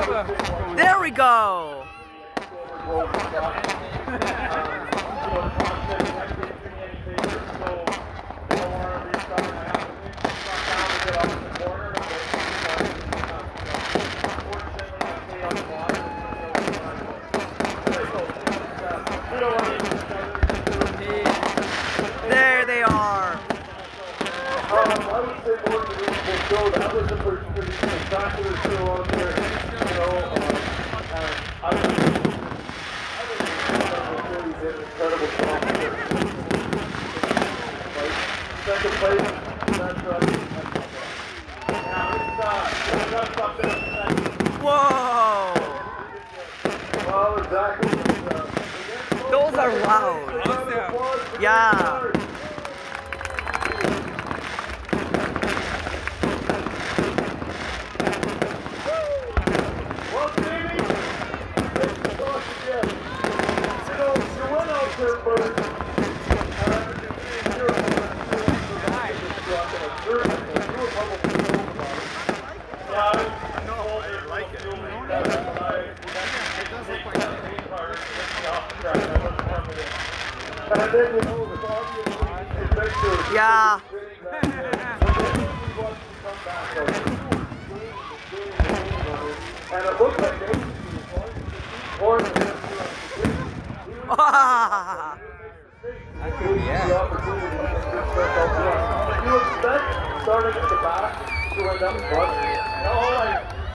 There we go. There they are. I would say more believable show. That was the first pretty spectacular show out there. I was really did an incredible job. Second place, that's right. Now it's something. Whoa. Well, exactly. Those are loud. Yeah. Well, Jamie, thanks for talking again. You went out there first. Yeah. And it looks like they or That could be it. You expect starting at the back to end up front.